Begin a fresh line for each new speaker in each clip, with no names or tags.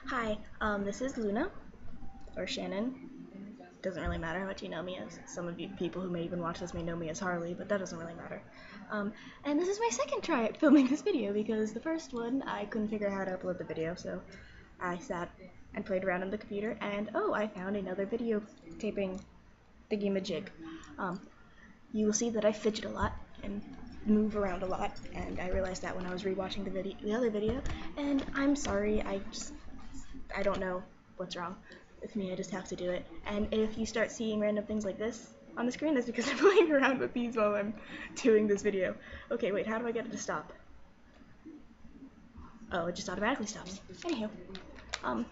Hi, this is Luna, or Shannon. Doesn't really matter what you know me as. Some of you people who may even watch this may know me as Harley, but that doesn't really matter. And this is my second try at filming this video because the first one I couldn't figure out how to upload the video, so I sat and played around on the computer, and oh, I found another video taping thingy-majig. Um, you will see that I fidget a lot and move around a lot, and I realized that when I was rewatching the other video, and I'm sorry, I don't know what's wrong with me. I just have to do it. And if you start seeing random things like this on the screen, that's because I'm playing around with these while I'm doing this video. Okay, wait, how do I get it to stop? Oh, it just automatically stops. Anywho, I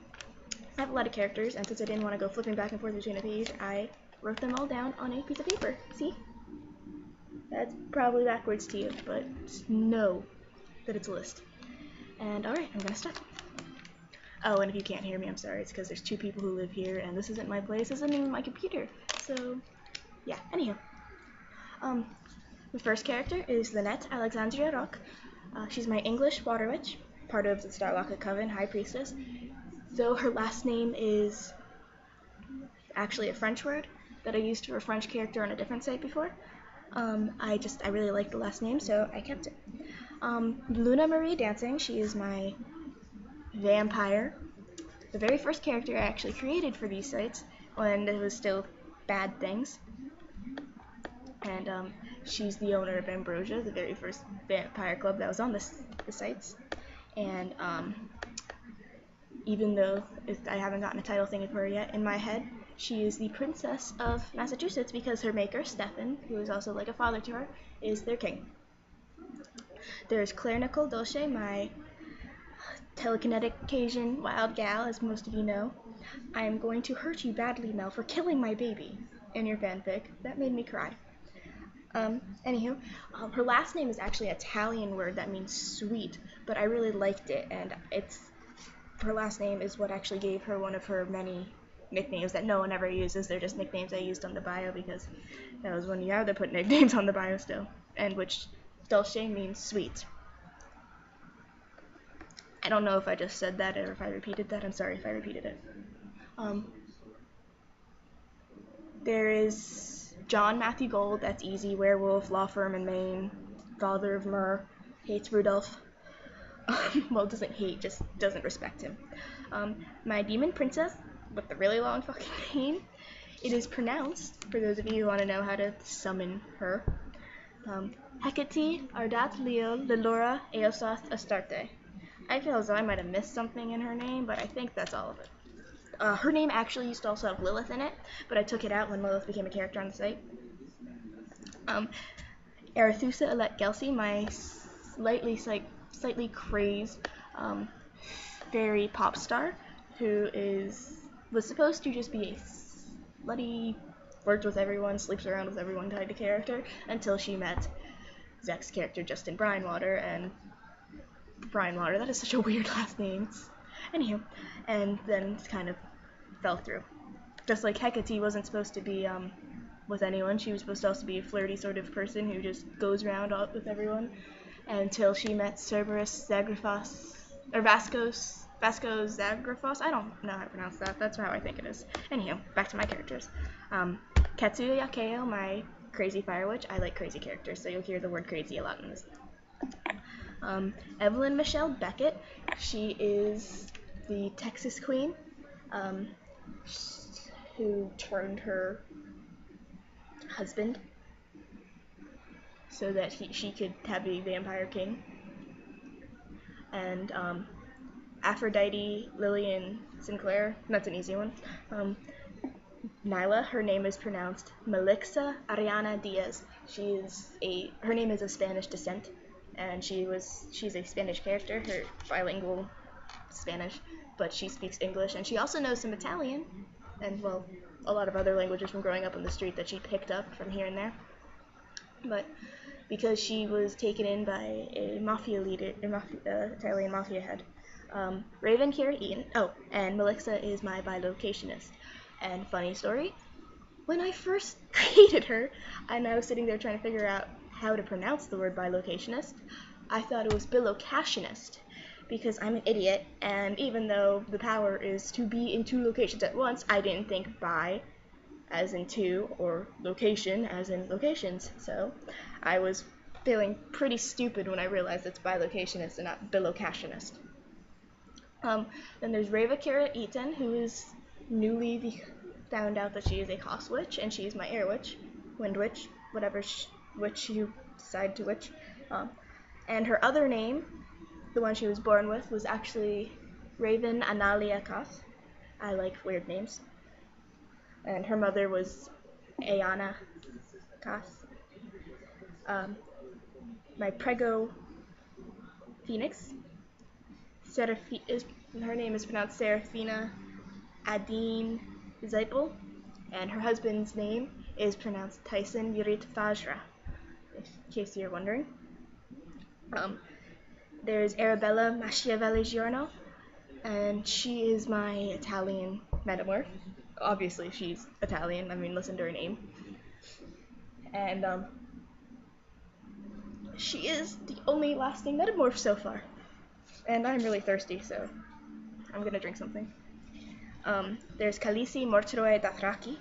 have a lot of characters, and since I didn't want to go flipping back and forth between a page, I wrote them all down on a piece of paper. See? That's probably backwards to you, but just know that it's a list. And alright, I'm gonna start. Oh, and if you can't hear me, I'm sorry. It's because there's two people who live here, and this isn't my place. This isn't even my computer. So, yeah. Anyhow, the first character is Lynette Alexandria Rock. She's my English water witch, part of the Starlocket Coven, High Priestess. Though her last name is actually a French word that I used for a French character on a different site before. I really like the last name, so I kept it. Luna Marie Dancing. She is my vampire. The very first character I actually created for these sites when it was still bad things. And she's the owner of Ambrosia, the very first vampire club that was on the sites. And even though I haven't gotten a title thing of her yet, in my head, she is the princess of Massachusetts because her maker, Stefan, who is also like a father to her, is their king. There's Claire Nicole Dolce, my telekinetic Cajun wild gal, as most of you know. I am going to hurt you badly, Mel, for killing my baby in your fanfic. That made me cry. Anywho, her last name is actually an Italian word that means sweet, but I really liked it, and her last name is what actually gave her one of her many nicknames that no one ever uses. They're just nicknames I used on the bio because that was when you had to put nicknames on the bio still, and which Dolce means sweet. I don't know if I just said that or if I repeated that. I'm sorry if I repeated it. There is John Matthew Gold, that's easy, werewolf, law firm in Maine, father of Myrrh, hates Rudolph. Well, doesn't hate, just doesn't respect him. My demon princess, with the really long fucking name, it is pronounced, for those of you who want to know how to summon her, Hecate Ardat Leo Lelora Eosoth Astarte. I feel as though I might have missed something in her name, but I think that's all of it. Her name actually used to also have Lilith in it, but I took it out when Lilith became a character on the site. Arethusa Alette Gelsey, my slightly crazed fairy pop star, who was supposed to just be a slutty, worked with everyone, sleeps around with everyone kind of character, until she met Zek's character Justin Brinewater, and Brinewater, that is such a weird last name. Anywho, and then kind of fell through. Just like Hecate wasn't supposed to be with anyone, she was supposed to also be a flirty sort of person who just goes around with everyone, until she met Cerberus Zagraphos, or Vasco Zagraphos. I don't know how to pronounce that. That's how I think it is. Anyhow, back to my characters. Katsuya Yakeo, my crazy fire witch. I like crazy characters, so you'll hear the word crazy a lot in this. Evelyn Michelle Beckett, she is the Texas queen, who turned her husband so that she could have a vampire king. And Aphrodite Lillian Sinclair, that's an easy one. Nyla, her name is pronounced Melixa Ariana Diaz. Her name is of Spanish descent, and she's a Spanish character, her bilingual Spanish, but she speaks English, and she also knows some Italian, and well, a lot of other languages from growing up on the street that she picked up from here and there. But because she was taken in by a mafia leader, Italian mafia head, Raven Kira Eaton. Oh, and Melixa is my bilocationist. And funny story, when I first created her, and I was sitting there trying to figure out how to pronounce the word bilocationist, I thought it was bilocationist. because I'm an idiot, and even though the power is to be in 2 locations at once, I didn't think bi as in 2 or location as in locations. So I was feeling pretty stupid when I realized it's bilocationist and not bilocationist. Then there's Reva Kira Eaton, who is newly found out that she is a Cost Witch, and she's my Air Witch, Wind Witch, whatever witch you decide to witch. And her other name, the one she was born with, was actually Raven Analia Koth. I like weird names. And her mother was Ayana Koth. My Prego Phoenix, her name is pronounced Serafina Adine Zeipel, and her husband's name is pronounced Tyson Yurit Fajra, in case you're wondering. There's Arabella Machiavelli Giorno, and she is my Italian metamorph. Obviously, she's Italian. I mean, listen to her name. And she is the only lasting metamorph so far. And I'm really thirsty, so I'm gonna drink something. There's Khaleesi Mortroe Dathraki,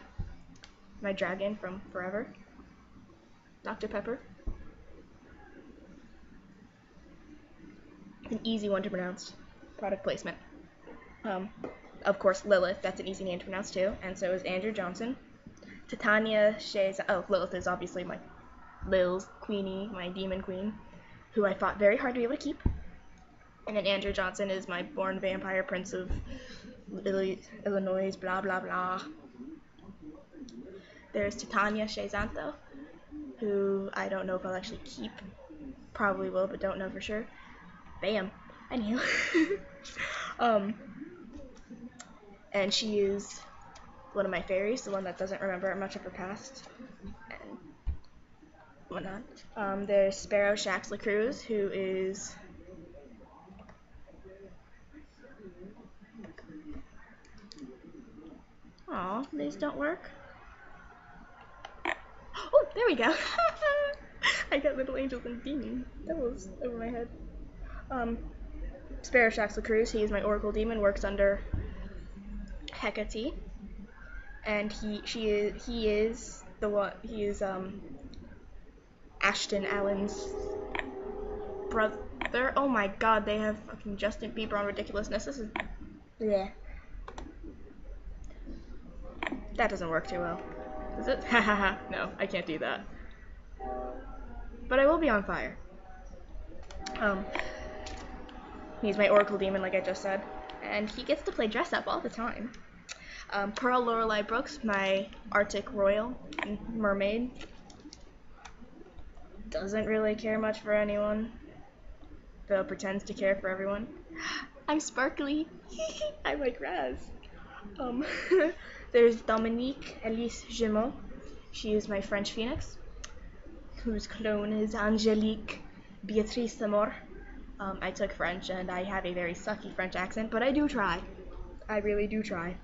my dragon from Forever. Dr. Pepper. An easy one to pronounce. Product placement. Of course, Lilith, that's an easy name to pronounce too, and so is Andrew Johnson. Titania Lilith is obviously my Lil's Queenie, my demon queen, who I fought very hard to be able to keep. And then Andrew Johnson is my born vampire prince of Illinois, blah blah blah. There's Titania Shezanto, who I don't know if I'll actually keep. Probably will, but don't know for sure. Bam. I knew. And she is one of my fairies, the one that doesn't remember much of her past and whatnot. There's Sparrow Shax LaCruz, who is aw, these don't work. Oh, there we go. I got little angels and demon devils over my head. Sparrow Shax LaCruz, he is my Oracle demon, works under Hecate, and he is Ashton Allen's brother. Oh my god, they have fucking Justin Bieber on ridiculousness. This is yeah. That doesn't work too well. Does it? Hahaha. No, I can't do that. But I will be on fire. He's my Oracle demon, like I just said, and he gets to play dress up all the time. Pearl Lorelei Brooks, my Arctic Royal mermaid, doesn't really care much for anyone, though pretends to care for everyone. I'm sparkly. I'm like Raz. There's Dominique Elise Gemot. She is my French Phoenix, whose clone is Angélique Beatrice Amor. I took French, and I have a very sucky French accent, but I do try. I really do try.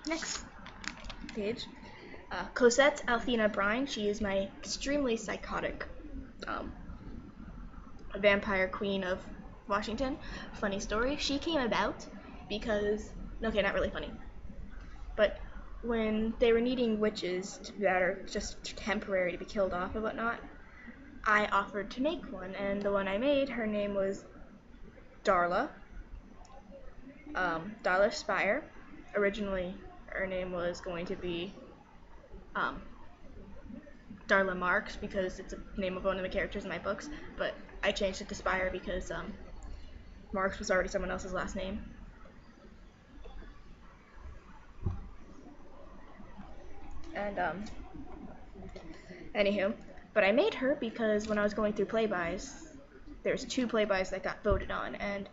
Next page. Cosette Althena Brine. She is my extremely psychotic vampire queen of Washington. Funny story. She came about because, okay, not really funny, but when they were needing witches that are just temporary to be killed off and whatnot, I offered to make one, and the one I made, her name was Darla. Darla Spire. Originally, her name was going to be Darla Marks, because it's a name of one of the characters in my books, but I changed it to Spire because Marks was already someone else's last name. And anywho, but I made her because when I was going through playbys, there's 2 playbys that got voted on, and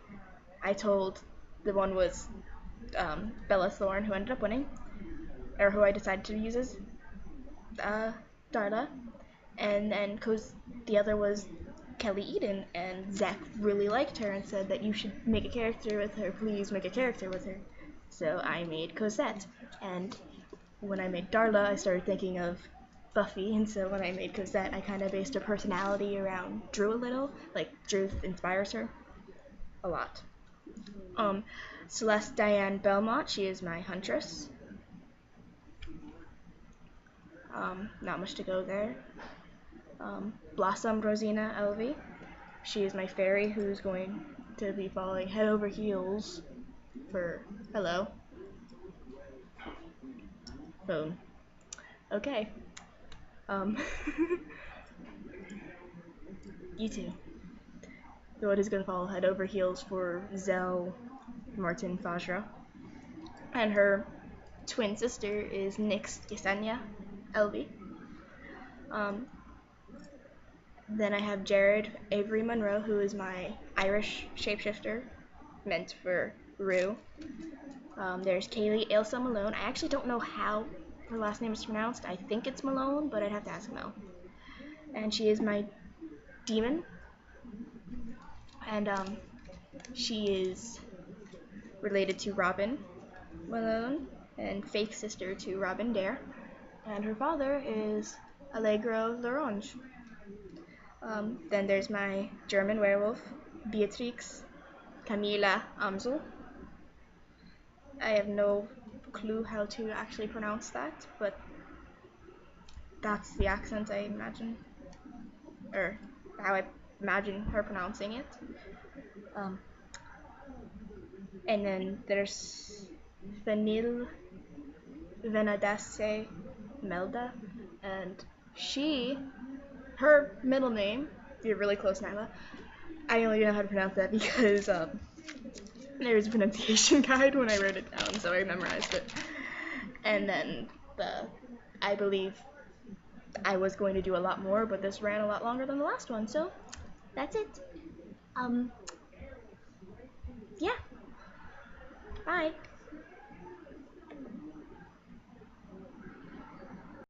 I told the one was Bella Thorne, who ended up winning, or who I decided to use as Darla, and then the other was Kelly Eden, and Zach really liked her and said that you should make a character with her, please make a character with her. So I made Cosette, and when I made Darla, I started thinking of Buffy, and so when I made Cosette, I kind of based her personality around Drew a little. Like, Drew inspires her a lot. Celeste Diane Belmont, she is my huntress. Not much to go there. Blossom Rosina Elvie, she is my fairy who's going to be falling head over heels for hello. Boom. Okay. You too. So it is going to fall head over heels for Zell Martin Fajra. And her twin sister is Nyx Yesenia Elvie. Then I have Jared Avery Monroe, who is my Irish shapeshifter, meant for Rue. There's Kaylee Ailsa Malone. I actually don't know how her last name is pronounced. I think it's Malone, but I'd have to ask Mel. And she is my demon. And she is related to Robin Malone and Faith's sister to Robin Dare. And her father is Allegro Lorange. Then there's my German werewolf, Beatrix Camila Amsel. I have no clue how to actually pronounce that, but that's the accent I imagine, or how I imagine her pronouncing it. And then there's Vanille Venadace Melda, and her middle name, you're really close, Nyla. I only know how to pronounce that because there was a pronunciation guide when I wrote it down, so I memorized it. And then I believe I was going to do a lot more, but this ran a lot longer than the last one, so that's it. Yeah. Bye.